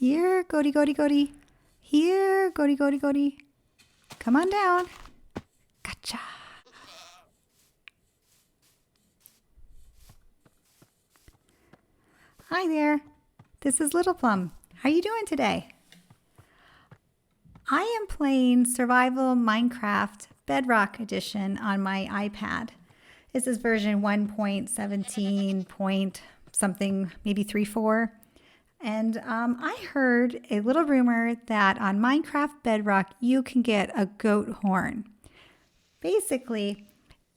Here, goaty, goaty, goaty. Here, goaty, goaty, goaty. Come on down. Gotcha. Hi there. This is Little Plum. How you doing today? I am playing Survival Minecraft Bedrock Edition on my iPad. This is version 1.17 point something, maybe 3.4. And I heard a little rumor that on Minecraft Bedrock you can get a goat horn. Basically,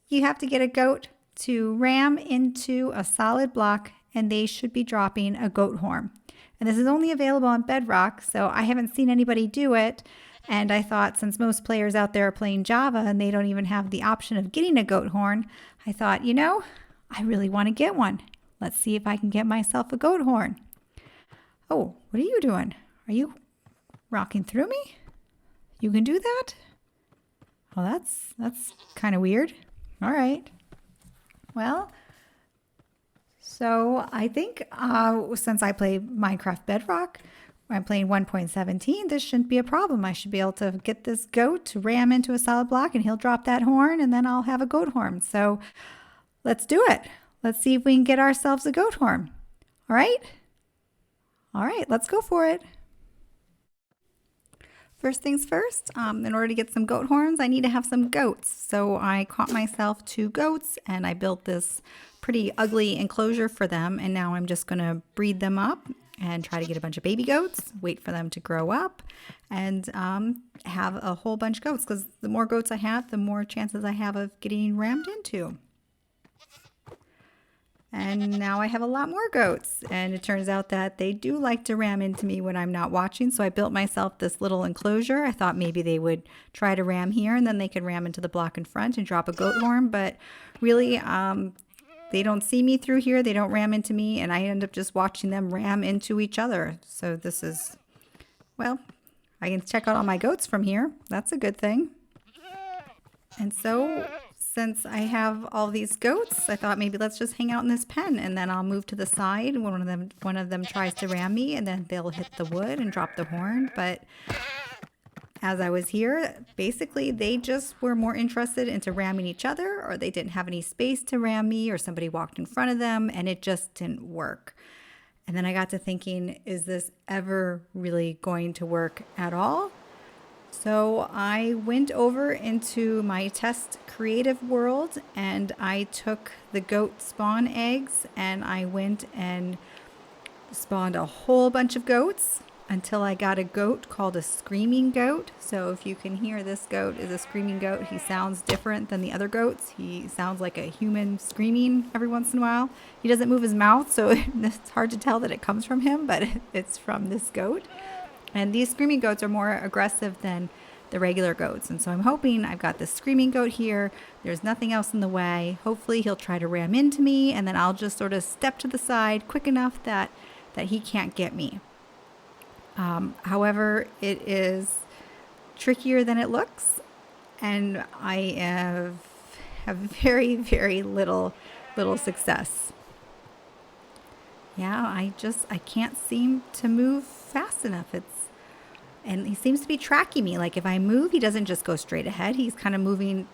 you have to get a goat to ram into a solid block and they should be dropping a goat horn. And this is only available on Bedrock, so I haven't seen anybody do it. And I thought since most players out there are playing Java and they don't even have the option of getting a goat horn, I thought, you know, I really want to get one. Let's see if I can get myself a goat horn. Oh, what are you doing? Are you rocking through me? You can do that? Well, that's kind of weird. All right. Well, so I think since I play Minecraft Bedrock, I'm playing 1.17, this shouldn't be a problem. I should be able to get this goat to ram into a solid block and he'll drop that horn and then I'll have a goat horn. So let's do it. Let's see if we can get ourselves a goat horn. All right? All right, let's go for it. First things first, in order to get some goat horns, I need to have some goats. So I caught myself 2 goats and I built this pretty ugly enclosure for them. And now I'm just gonna breed them up and try to get a bunch of baby goats, wait for them to grow up, and have a whole bunch of goats, because the more goats I have, the more chances I have of getting rammed into. And now I have a lot more goats, and it turns out that they do like to ram into me when I'm not watching, so I built myself this little enclosure. I thought maybe they would try to ram here, and then they could ram into the block in front and drop a goat horn, but really, they don't see me through here, they don't ram into me, and I end up just watching them ram into each other. So this is, well, I can check out all my goats from here. That's a good thing. And so, since I have all these goats, I thought maybe let's just hang out in this pen, and then I'll move to the side when one of them tries to ram me, and then they'll hit the wood and drop the horn. But as I was here, basically they just were more interested into ramming each other, or they didn't have any space to ram me, or somebody walked in front of them and it just didn't work. And then I got to thinking, is this ever really going to work at all? So I went over into my test creative world and I took the goat spawn eggs and I went and spawned a whole bunch of goats until I got a goat called a screaming goat. So if you can hear, this goat is a screaming goat. He sounds different than the other goats. He sounds like a human screaming every once in a while. He doesn't move his mouth, so it's hard to tell that it comes from him, but it's from this goat. And these screaming goats are more aggressive than the regular goats. And so I'm hoping I've got this screaming goat here. There's nothing else in the way. Hopefully he'll try to ram into me, and then I'll just sort of step to the side quick enough that he can't get me. However, it is trickier than it looks, and I have very, very little success. Yeah, I can't seem to move fast enough. And he seems to be tracking me. Like if I move, he doesn't just go straight ahead. He's kind of moving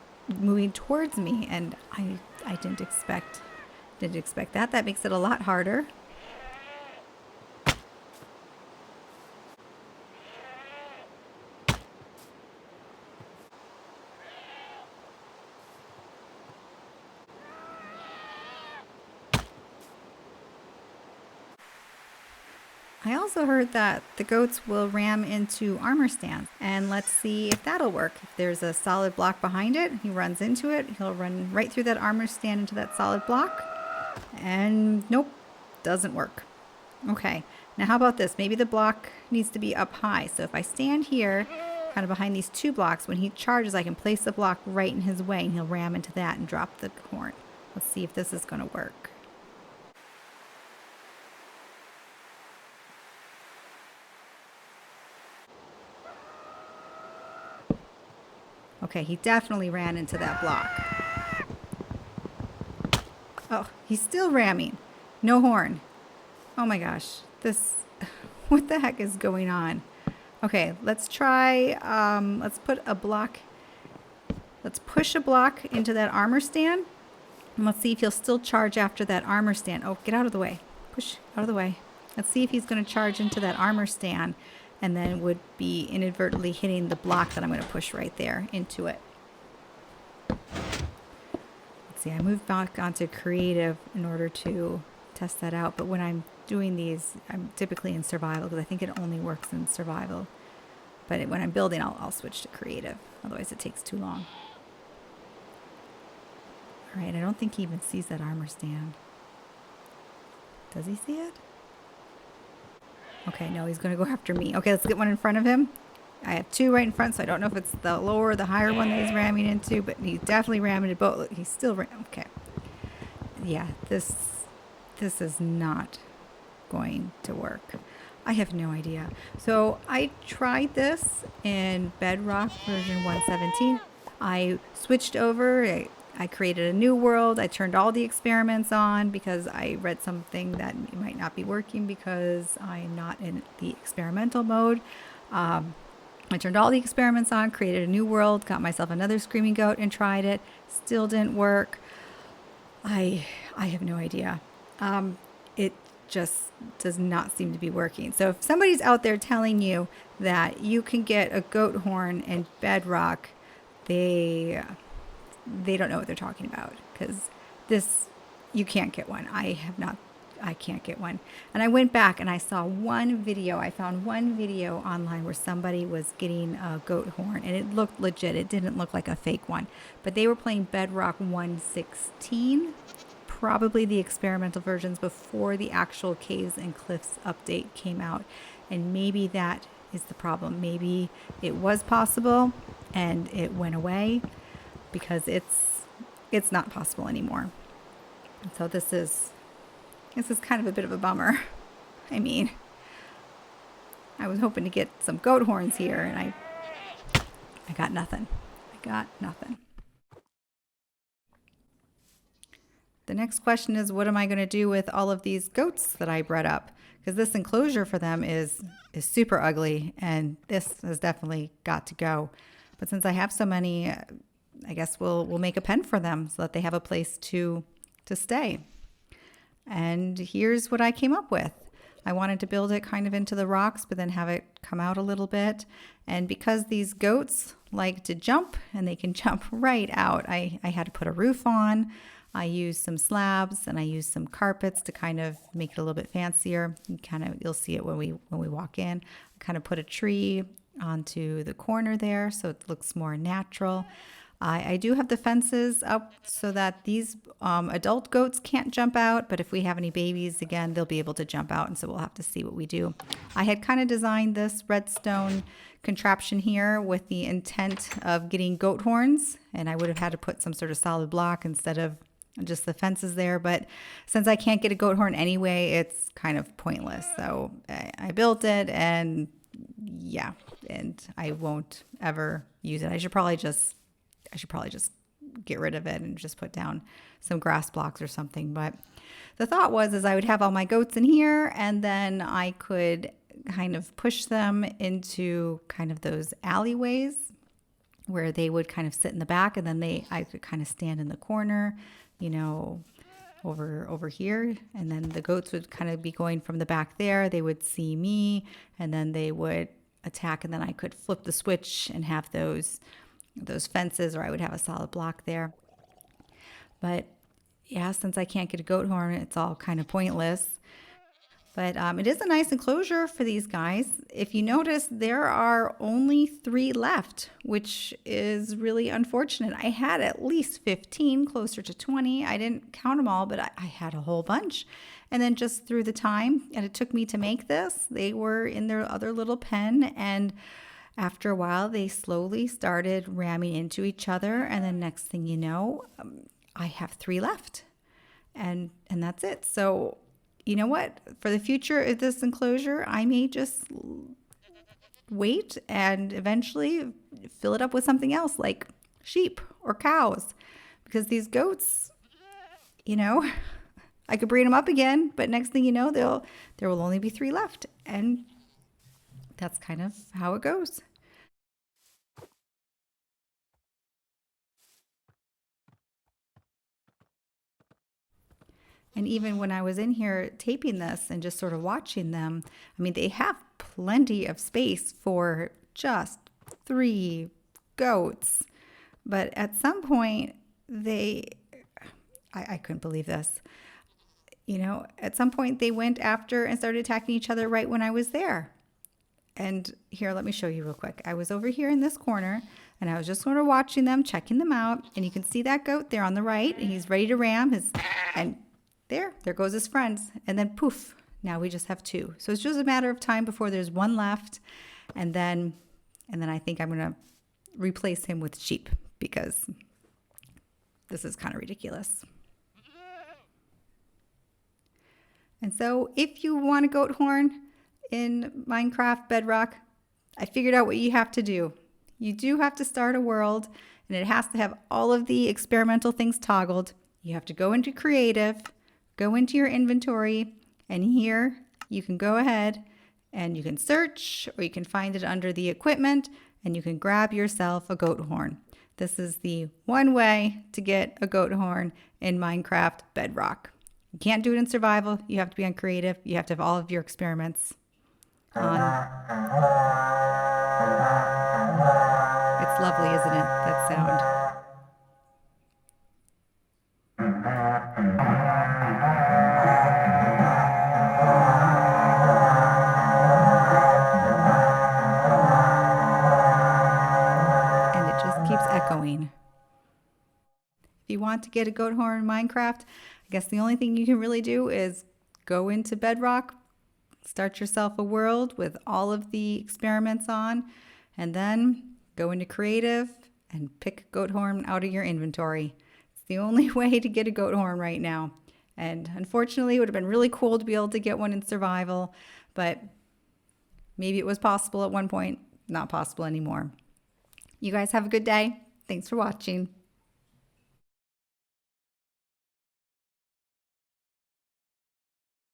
towards me, and I didn't expect that. That makes it a lot harder. I also heard that the goats will ram into armor stands, and let's see if that'll work. If there's a solid block behind it, he runs into it, he'll run right through that armor stand into that solid block, and nope, doesn't work. Okay, now how about this? Maybe the block needs to be up high, so if I stand here, kind of behind these 2 blocks, when he charges, I can place the block right in his way, and he'll ram into that and drop the horn. Let's see if this is going to work. Okay, he definitely ran into that block. Oh, he's still ramming. No horn. Oh my gosh. What the heck is going on? Okay, let's try, let's put a block, let's push a block into that armor stand. And let's see if he'll still charge after that armor stand. Oh, get out of the way. Push out of the way. Let's see if he's going to charge into that armor stand and then would be inadvertently hitting the block that I'm going to push right there into it. Let's see, I moved back onto creative in order to test that out. But when I'm doing these, I'm typically in survival because I think it only works in survival. But when I'm building, I'll switch to creative. Otherwise, it takes too long. All right, I don't think he even sees that armor stand. Does he see it? Okay, no, he's going to go after me. Okay, let's get one in front of him. I have two right in front, so I don't know if it's the lower or the higher one that he's ramming into, but he's definitely ramming it both. Look, he's still okay. Yeah, this is not going to work. I have no idea. So I tried this in Bedrock version 1.17. I switched over. I created a new world. I turned all the experiments on because I read something that might not be working because I'm not in the experimental mode. I turned all the experiments on, created a new world, got myself another screaming goat and tried it. Still didn't work. I have no idea. It just does not seem to be working. So if somebody's out there telling you that you can get a goat horn in Bedrock, they don't know what they're talking about, because you can't get one. I can't get one. And I went back and I saw one video. I found one video online where somebody was getting a goat horn and it looked legit. It didn't look like a fake one, but they were playing Bedrock 1.16, probably the experimental versions before the actual Caves and Cliffs update came out. And maybe that is the problem. Maybe it was possible and it went away, because it's not possible anymore. And so this is kind of a bit of a bummer. I mean, I was hoping to get some goat horns here, and I got nothing. I got nothing. The next question is, what am I going to do with all of these goats that I bred up? Because this enclosure for them is super ugly, and this has definitely got to go. But since I have so many, I guess we'll make a pen for them so that they have a place to stay. And here's what I came up with. I wanted to build it kind of into the rocks, but then have it come out a little bit. And because these goats like to jump, and they can jump right out, I had to put a roof on. I used some slabs and I used some carpets to kind of make it a little bit fancier. You'll see it when we walk in. I kind of put a tree onto the corner there so it looks more natural. I do have the fences up so that these adult goats can't jump out, but if we have any babies, again, they'll be able to jump out, and so we'll have to see what we do. I had kind of designed this redstone contraption here with the intent of getting goat horns, and I would have had to put some sort of solid block instead of just the fences there, but since I can't get a goat horn anyway, it's kind of pointless. So I built it, and yeah, and I won't ever use it. I should probably just get rid of it and just put down some grass blocks or something. But the thought was I would have all my goats in here, and then I could kind of push them into kind of those alleyways where they would kind of sit in the back, and then I could kind of stand in the corner, over here, and then the goats would kind of be going from the back there. They would see me, and then they would attack, and then I could flip the switch and have those fences, or I would have a solid block there. But yeah, since I can't get a goat horn, it's all kind of pointless. But it is a nice enclosure for these guys. If you notice, there are only 3 left, which is really unfortunate. I had at least 15, closer to 20. I didn't count them all, but I had a whole bunch. And then just through the time, and it took me to make this, they were in their other little pen, and after a while, they slowly started ramming into each other. And then next thing you know, I have 3 left, and that's it. So you know what? For the future of this enclosure, I may just wait and eventually fill it up with something else like sheep or cows, because these goats, I could breed them up again, but next thing you know, there will only be 3 left, and that's kind of how it goes. And even when I was in here taping this and just sort of watching them, I mean, they have plenty of space for just 3 goats. But at some point, I couldn't believe this. At some point, they went after and started attacking each other right when I was there. And here, let me show you real quick. I was over here in this corner and I was just sort of watching them, checking them out. And you can see that goat there on the right, and he's ready to ram and there goes his friends. And then poof, now we just have 2. So it's just a matter of time before there's 1 left. And then I think I'm going to replace him with sheep because this is kind of ridiculous. And so if you want a goat horn in Minecraft Bedrock, I figured out what you have to do. You do have to start a world, and it has to have all of the experimental things toggled. You have to go into creative, go into your inventory, and here you can go ahead and you can search, or you can find it under the equipment, and you can grab yourself a goat horn. This is the one way to get a goat horn in Minecraft Bedrock. You can't do it in survival. You have to be on creative. You have to have all of your experiments on. It's lovely, isn't it? That sound. And it just keeps echoing. If you want to get a goat horn in Minecraft, I guess the only thing you can really do is go into Bedrock, start yourself a world with all of the experiments on, and then go into creative and pick a goat horn out of your inventory. It's the only way to get a goat horn right now. And unfortunately, it would have been really cool to be able to get one in survival, but maybe it was possible at one point, not possible anymore. You guys have a good day. Thanks for watching.